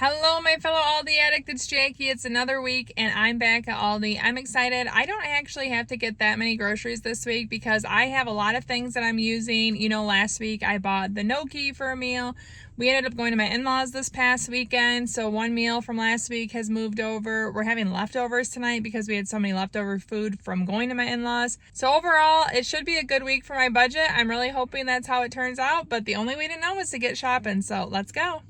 Hello, my fellow Aldi addict. It's Jackie. It's another week, and I'm back at Aldi. I'm excited. I don't actually have to get that many groceries this week because I have a lot of things that I'm using. You know, last week I bought the gnocchi for a meal. We ended up going to my in-laws this past weekend, so one meal from last week has moved over. We're having leftovers tonight because we had so many leftover food from going to my in-laws. So overall, it should be a good week for my budget. I'm really hoping that's how it turns out, but the only way to know is to get shopping, so let's go.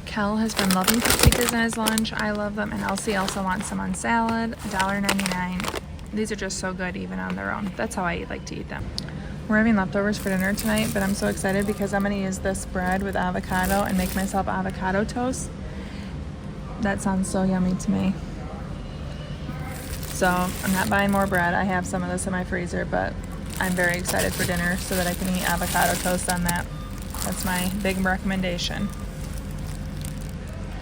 Kel has been loving paprikas in his lunch. I love them, and Elsie also wants some on salad, $1.99. These are just so good even on their own. That's how I like to eat them. We're having leftovers for dinner tonight, but I'm so excited because I'm going to use this bread with avocado and make myself avocado toast. That sounds so yummy to me. So I'm not buying more bread. I have some of this in my freezer, but I'm very excited for dinner so that I can eat avocado toast on that. That's my big recommendation.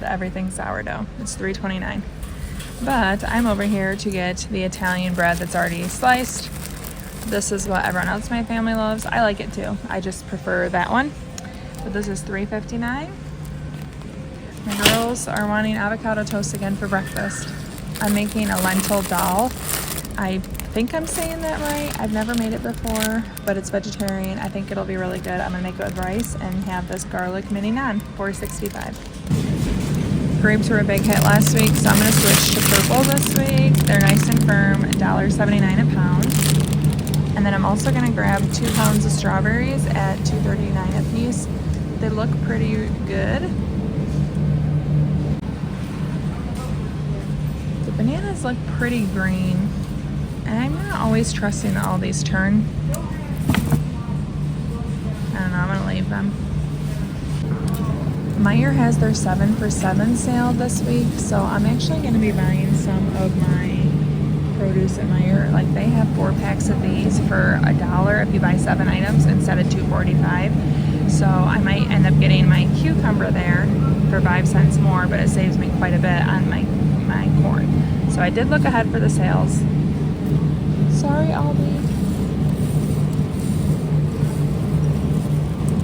The everything sourdough. It's $3.29. But I'm over here to get the Italian bread that's already sliced. This is what everyone else in my family loves. I like it too. I just prefer that one. But this is $3.59. My girls are wanting avocado toast again for breakfast. I'm making a lentil dal. I think I'm saying that right. I've never made it before, but it's vegetarian. I think it'll be really good. I'm gonna make it with rice and have this garlic mini naan, $4.65. Grapes were a big hit last week, so I'm going to switch to purple this week. They're nice and firm, $1.79 a pound. And then I'm also going to grab 2 pounds of strawberries at $2.39 a piece. They look pretty good. The bananas look pretty green, and I'm not always trusting that all these turn. I don't know, I'm going to leave them. Meijer has their 7 for 7 sale this week, so I'm actually going to be buying some of my produce at Meijer. Like, they have 4 packs of these for $1 if you buy 7 items instead of $2.45. So I might end up getting my cucumber there for 5 cents more, but it saves me quite a bit on my corn. So I did look ahead for the sales. Sorry, Aldi.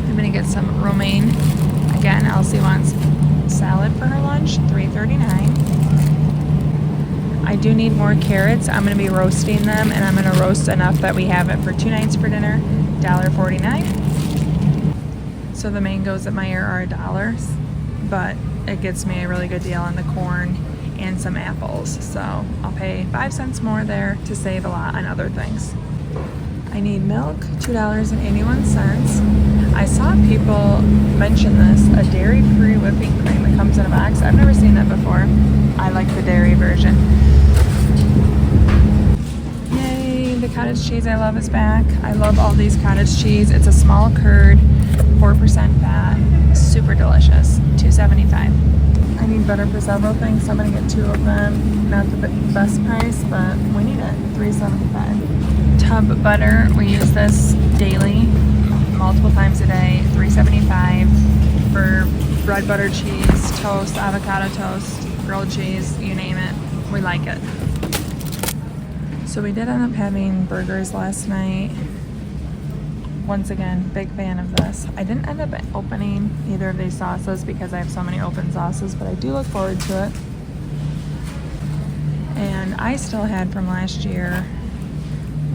I'm going to get some romaine. Again, Elsie wants salad for her lunch, $3.39. I do need more carrots. I'm going to be roasting them, and I'm going to roast enough that we have it for 2 nights for dinner, $1.49. So the mangoes at Meijer are $1, but it gets me a really good deal on the corn and some apples. So I'll pay 5 cents more there to save a lot on other things. I need milk, $2.81. I saw people mention this, a dairy-free whipping cream that comes in a box. I've never seen that before. I like the dairy version. Yay, the cottage cheese I love is back. I love all these cottage cheese. It's a small curd, 4% fat, super delicious, $2.75. I need butter for several things, so I'm going to get 2 of them. Not the best price, but we need it, $3.75. Tub butter, we use this daily, multiple times a day, $3.75 for bread, butter, cheese, toast, avocado toast, grilled cheese, you name it, we like it. So we did end up having burgers last night. Once again, big fan of this. I didn't end up opening either of these sauces because I have so many open sauces, but I do look forward to it. And I still had from last year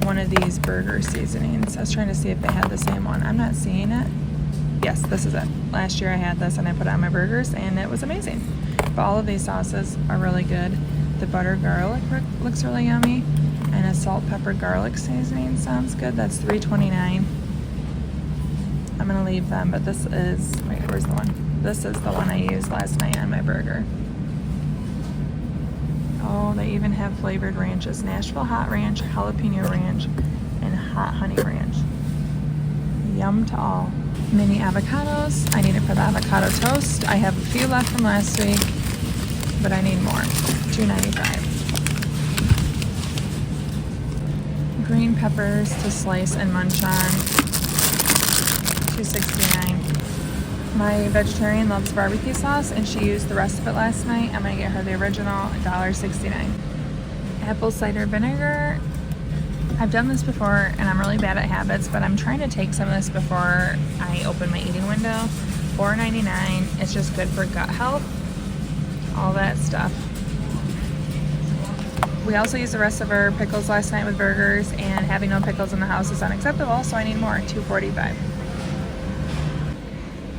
one of these burger seasonings. I was trying to see if they had the same one. I'm not seeing it. Yes, this is it. Last year I had this and I put it on my burgers and it was amazing. But all of these sauces are really good. The butter garlic looks really yummy, and a salt pepper garlic seasoning sounds good. That's $3.29. I'm gonna leave them, but this is, wait, where's the one? This is the one I used last night on my burger. Oh, they even have flavored ranches. Nashville Hot Ranch, Jalapeno Ranch, and Hot Honey Ranch. Yum to all. Mini avocados. I need it for the avocado toast. I have a few left from last week, but I need more. $2.95. Green peppers to slice and munch on. $2.69. My vegetarian loves barbecue sauce, and she used the rest of it last night. I'm going to get her the original, $1.69. Apple cider vinegar. I've done this before, and I'm really bad at habits, but I'm trying to take some of this before I open my eating window. $4.99. It's just good for gut health. all that stuff. We also used the rest of our pickles last night with burgers, and having no pickles in the house is unacceptable, so I need more, $2.45.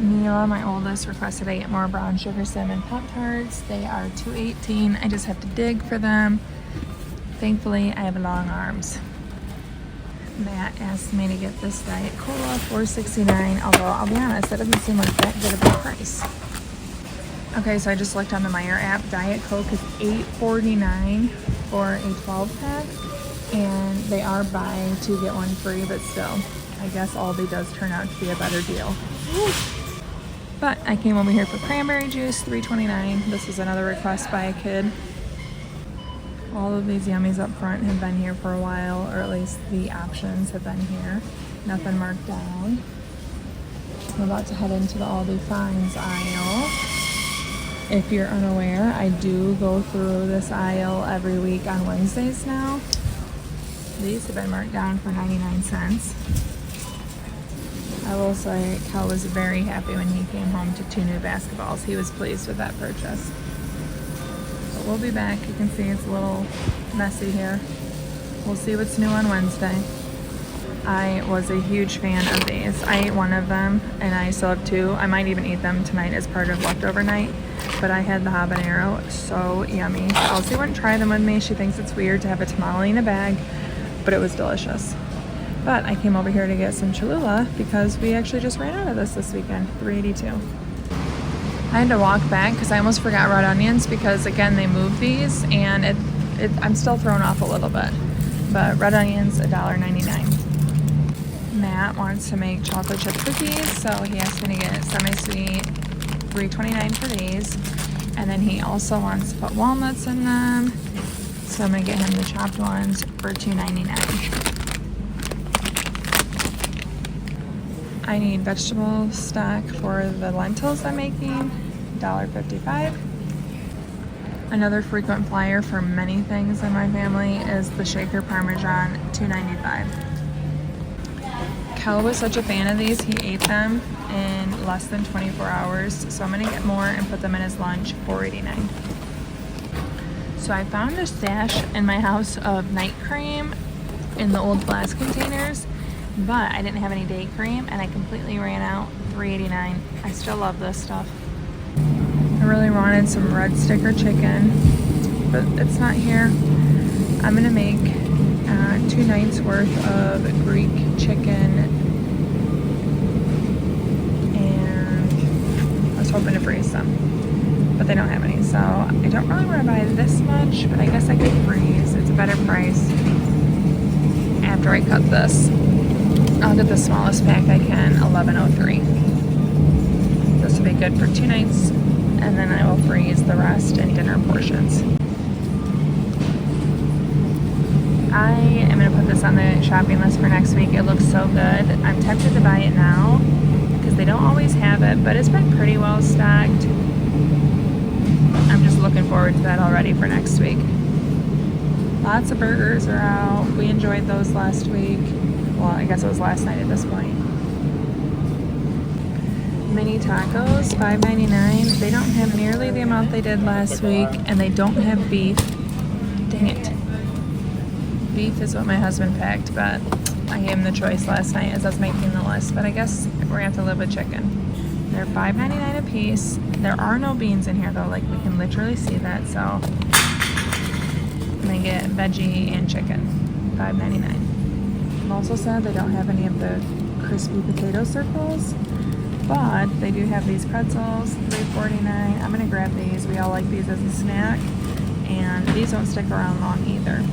Mila, my oldest, requested I get more brown sugar cinnamon Pop-Tarts. They are $2.18. I just have to dig for them. Thankfully, I have long arms. Matt asked me to get this Diet Cola, $4.69, although I'll be honest, that doesn't seem like that good of a price. Okay, so I just looked on the Meijer app. Diet Coke is $8.49 for a 12-pack, and they are buy two get one free, but still, I guess Aldi does turn out to be a better deal. But I came over here for cranberry juice, $3.29. This is another request by a kid. All of these yummies up front have been here for a while, or at least the options have been here. Nothing marked down. I'm about to head into the Aldi Finds aisle. If you're unaware, I do go through this aisle every week on Wednesdays now. These have been marked down for 99 cents. I will say Cal was very happy when he came home to 2 new basketballs. He was pleased with that purchase. But we'll be back. You can see it's a little messy here. We'll see what's new on Wednesday. I was a huge fan of these. I ate one of them and I still have 2. I might even eat them tonight as part of leftover night. But I had the habanero, so yummy. Elsie wouldn't try them with me. She thinks it's weird to have a tamale in a bag, but it was delicious. But I came over here to get some Cholula because we actually just ran out of this weekend, $3.82. I had to walk back because I almost forgot red onions because, again, they moved these, and I'm still thrown off a little bit. But red onions, $1.99. Matt wants to make chocolate chip cookies, so he asked me to get semi-sweet, $3.29 for these. And then he also wants to put walnuts in them, so I'm going to get him the chopped ones for $2.99. I need vegetable stock for the lentils I'm making, $1.55. Another frequent flyer for many things in my family is the shaker Parmesan, $2.95. Kel was such a fan of these, he ate them in less than 24 hours, so I'm gonna get more and put them in his lunch, $4.89. So I found a stash in my house of night cream in the old glass containers, but I didn't have any day cream and I completely ran out, $3.89. I still love this stuff. I really wanted some red sticker chicken, but it's not here. I'm gonna make 2 nights worth of Greek chicken, and I was hoping to freeze some, but they don't have any, so I don't really want to buy this much, but I guess I could freeze. It's a better price after I cut this. I'll get the smallest pack I can, $11.03. This will be good for 2 nights, and then I will freeze the rest in dinner portions. I am going to put this on the shopping list for next week. It looks so good. I'm tempted to buy it now because they don't always have it, but it's been pretty well stocked. I'm just looking forward to that already for next week. Lots of burgers are out. We enjoyed those last week. Well, I guess it was last night at this point. Mini tacos, $5.99. They don't have nearly the amount they did last week, and they don't have beef. Dang it. Beef is what my husband packed, but I gave him the choice last night as I was making the list. But I guess we're gonna have to live with chicken. They're $5.99 a piece. There are no beans in here though, like we can literally see that, so I'm gonna get veggie and chicken, $5.99. I've also said they don't have any of the crispy potato circles, but they do have these pretzels, $3.49. I'm gonna grab these. We all like these as a snack, and these don't stick around long either.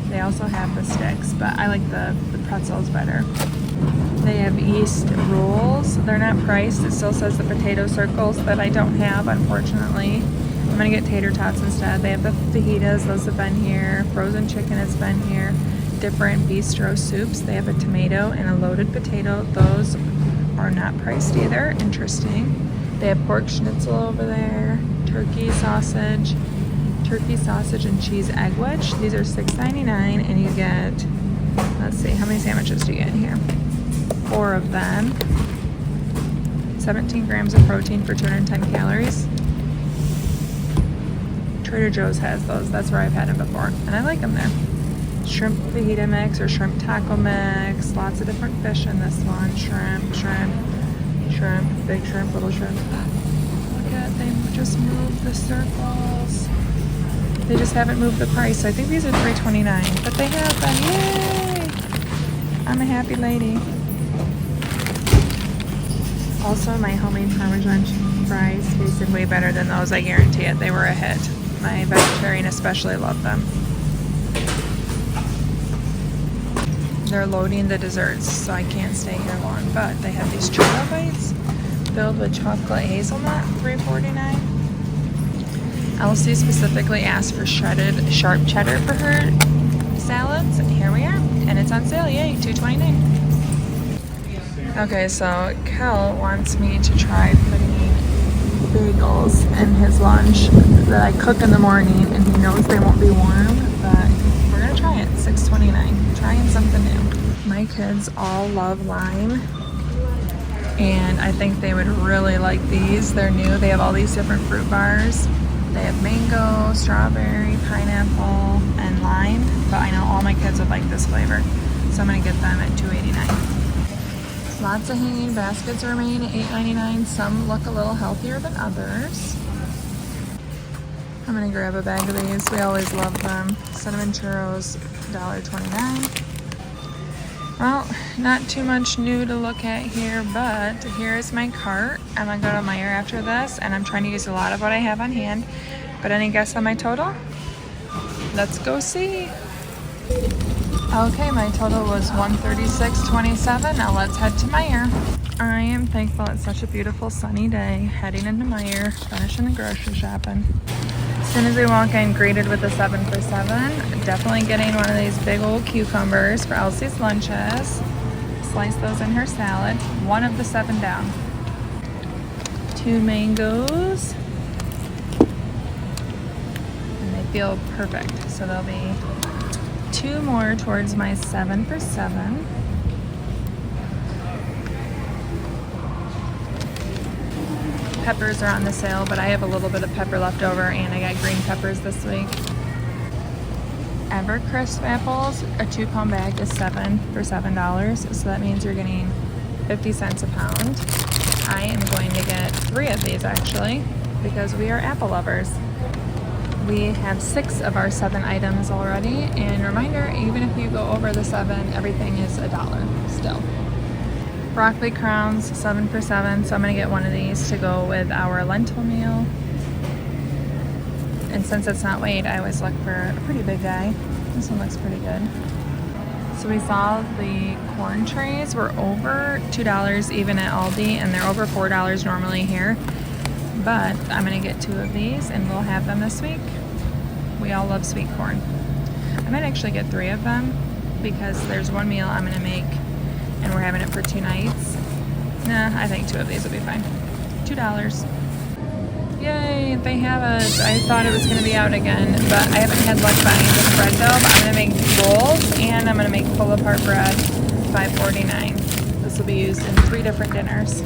They also have the sticks, but I like the pretzels better. They have yeast rolls. They're not priced. It still says the potato circles that I don't have, unfortunately. I'm gonna get tater tots instead. They have the fajitas. Those have been here. Frozen chicken has been here. Different bistro soups. They have a tomato and a loaded potato. Those are not priced either. Interesting. They have pork schnitzel over there. Turkey sausage and cheese egg wedge. These are $6.99, and you get, let's see, how many sandwiches do you get in here? 4 of them. 17 grams of protein for 210 calories. Trader Joe's has those. That's where I've had them before, and I like them there. Shrimp fajita mix or shrimp taco mix. Lots of different fish in this one. Shrimp, big shrimp, little shrimp. Look at, they just moved the circles. They just haven't moved the price. So I think these are $3.29, but they have them. Yay! I'm a happy lady. Also, my homemade Parmesan fries tasted way better than those. I guarantee it. They were a hit. My vegetarian especially loved them. They're loading the desserts, so I can't stay here long. But they have these churro bites filled with chocolate hazelnut, $3.49. Elsie specifically asked for shredded sharp cheddar for her salads. Here we are, and it's on sale. Yay, $2.29. Okay, so Kel wants me to try putting bagels in his lunch that I cook in the morning, and he knows they won't be warm, but we're gonna try it. $6.29. Trying something new. My kids all love lime, and I think they would really like these. They're new. They have all these different fruit bars. They have mango, strawberry, pineapple, and lime, but I know all my kids would like this flavor, so I'm gonna get them at $2.89. Lots of hanging baskets remain at $8.99. Some look a little healthier than others. I'm gonna grab a bag of these. We always love them. Cinnamon churros, $1.29. Well, not too much new to look at here, but here's my cart. I'm gonna go to Meijer after this, and I'm trying to use a lot of what I have on hand. But any guess on my total? Let's go see. Okay, my total was $136.27. Now let's head to Meijer. I am thankful it's such a beautiful sunny day. Heading into Meijer, finishing the grocery shopping. As soon as we walk in, greeted with a 7 for $7. Definitely getting one of these big old cucumbers for Elsie's lunches. Slice those in her salad. One of the 7 down. 2 mangoes. And they feel perfect. So there'll be 2 more towards my 7 for $7. Peppers are on the sale, but I have a little bit of pepper left over, and I got green peppers this week. Evercrisp apples, a 2-pound bag is 7 for $7, so that means you're getting 50 cents a pound. I am going to get 3 of these actually, because we are apple lovers. We have 6 of our 7 items already, and reminder, even if you go over the 7, everything is $1 still. Broccoli crowns, 7 for $7, so I'm gonna get one of these to go with our lentil meal. And since it's not weighed, I always look for a pretty big guy. This one looks pretty good. So we saw the corn trays were over $2 even at Aldi, and they're over $4 normally here. But I'm gonna get 2 of these, and we'll have them this week. We all love sweet corn. I might actually get 3 of them, because there's one meal I'm gonna make, and we're having it for 2 nights. Nah, I think 2 of these will be fine. $2. Yay, they have it. I thought it was gonna be out again, but I haven't had luck buying this bread though, but I'm gonna make rolls, and I'm gonna make pull-apart bread, $5.49. This will be used in 3 different dinners.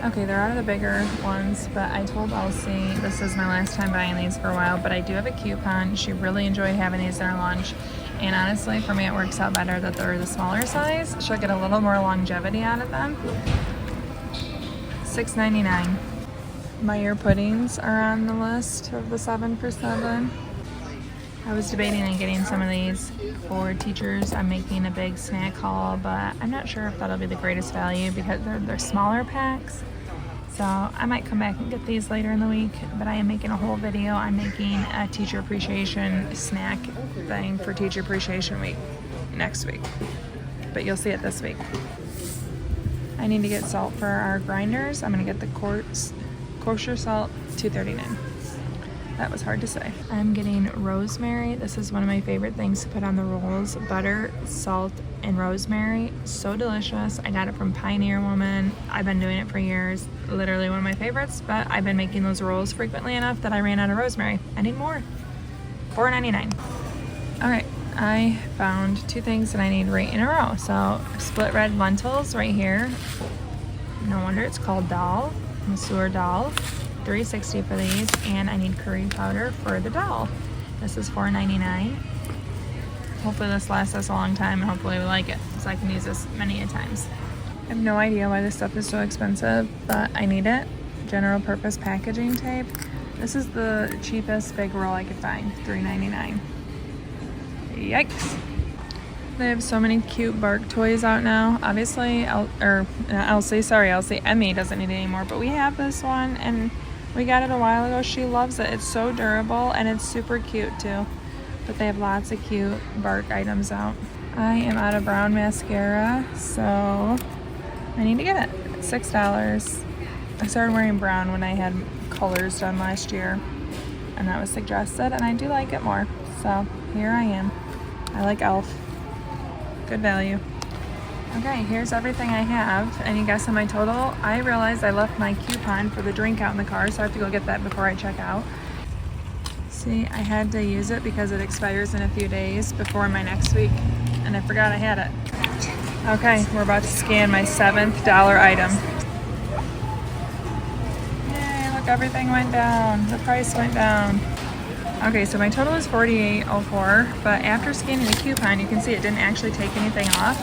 Okay, they're out of the bigger ones, but I told Elsie this is my last time buying these for a while, but I do have a coupon. She really enjoyed having these in her lunch, and honestly, for me, it works out better that they're the smaller size. She'll get a little more longevity out of them. $6.99. Meijer puddings are on the list of the 7 for $7. I was debating on getting some of these for teachers. I'm making a big snack haul, but I'm not sure if that'll be the greatest value because they're smaller packs. So I might come back and get these later in the week, but I am making a whole video. I'm making a teacher appreciation snack thing for Teacher Appreciation Week next week, but you'll see it this week. I need to get salt for our grinders. I'm gonna get the kosher salt, $2.39. That was hard to say. I'm getting rosemary. This is one of my favorite things to put on the rolls. Butter, salt, and rosemary. So delicious. I got it from Pioneer Woman. I've been doing it for years. Literally one of my favorites, but I've been making those rolls frequently enough that I ran out of rosemary. I need more. $4.99. All right, I found 2 things that I need right in a row. So split red lentils right here. No wonder it's called dal, Masoor dal. $3.60 for these, and I need curry powder for the dal. This is $4.99. Hopefully this lasts us a long time, and hopefully we like it, so I can use this many a times. I have no idea why this stuff is so expensive, but I need it. General purpose packaging tape. This is the cheapest big roll I could find, $3.99. Yikes. They have so many cute bark toys out now. Obviously, Elsie, Emmy doesn't need it anymore, but we have this one, and we got it a while ago. She loves it. It's so durable, and it's super cute too. But they have lots of cute bark items out. I am out of brown mascara, so I need to get it. $6. I started wearing brown when I had colors done last year, and that was suggested, and I do like it more. So here I am. I like e.l.f. Good value. Okay, here's everything I have. Any guess on my total? I realized I left my coupon for the drink out in the car, so I have to go get that before I check out. See, I had to use it because it expires in a few days before my next week, and I forgot I had it. Okay, we're about to scan my $7th item. Yay, look, everything went down. The price went down. Okay, so my total is $48.04, but after scanning the coupon, you can see it didn't actually take anything off.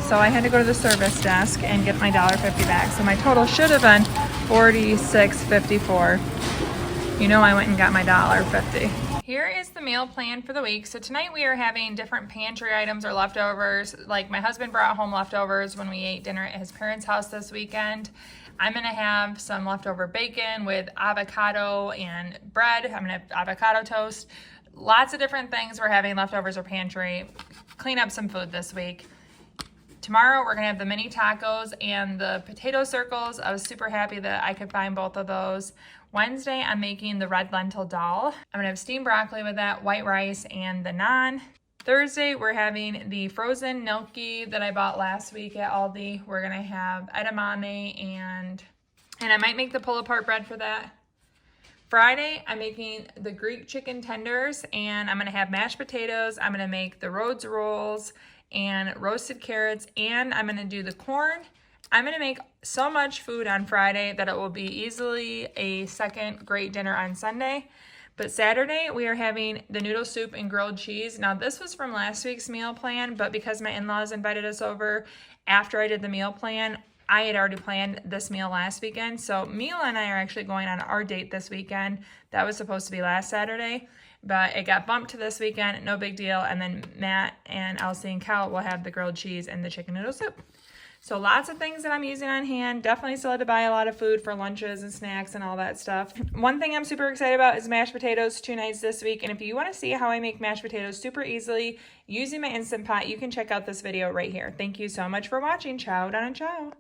So I had to go to the service desk and get my $1.50 back. So my total should have been $46.54. You know I went and got my $1.50. Here is the meal plan for the week. So tonight we are having different pantry items or leftovers. Like my husband brought home leftovers when we ate dinner at his parents' house this weekend. I'm gonna have some leftover bacon with avocado and bread. I'm gonna have avocado toast. Lots of different things we're having leftovers or pantry. Clean up some food this week. Tomorrow we're gonna have the mini tacos and the potato circles. I was super happy that I could find both of those. Wednesday I'm making the red lentil dal. I'm gonna have steamed broccoli with that, white rice, and the naan. Thursday, we're having the frozen gnocchi that I bought last week at Aldi. We're gonna have edamame and I might make the pull-apart bread for that. Friday, I'm making the Greek chicken tenders, and I'm gonna have mashed potatoes. I'm gonna make the Rhodes rolls and roasted carrots, and I'm gonna do the corn. I'm gonna make so much food on Friday that it will be easily a second great dinner on Sunday. But Saturday, we are having the noodle soup and grilled cheese. Now, this was from last week's meal plan, but because my in-laws invited us over after I did the meal plan, I had already planned this meal last weekend. So Mila and I are actually going on our date this weekend. That was supposed to be last Saturday, but it got bumped to this weekend. No big deal. And then Matt and Elsie and Cal will have the grilled cheese and the chicken noodle soup. So lots of things that I'm using on hand. Definitely still had to buy a lot of food for lunches and snacks and all that stuff. One thing I'm super excited about is mashed potatoes 2 nights this week. And if you want to see how I make mashed potatoes super easily using my Instant Pot, you can check out this video right here. Thank you so much for watching. Ciao, down and ciao.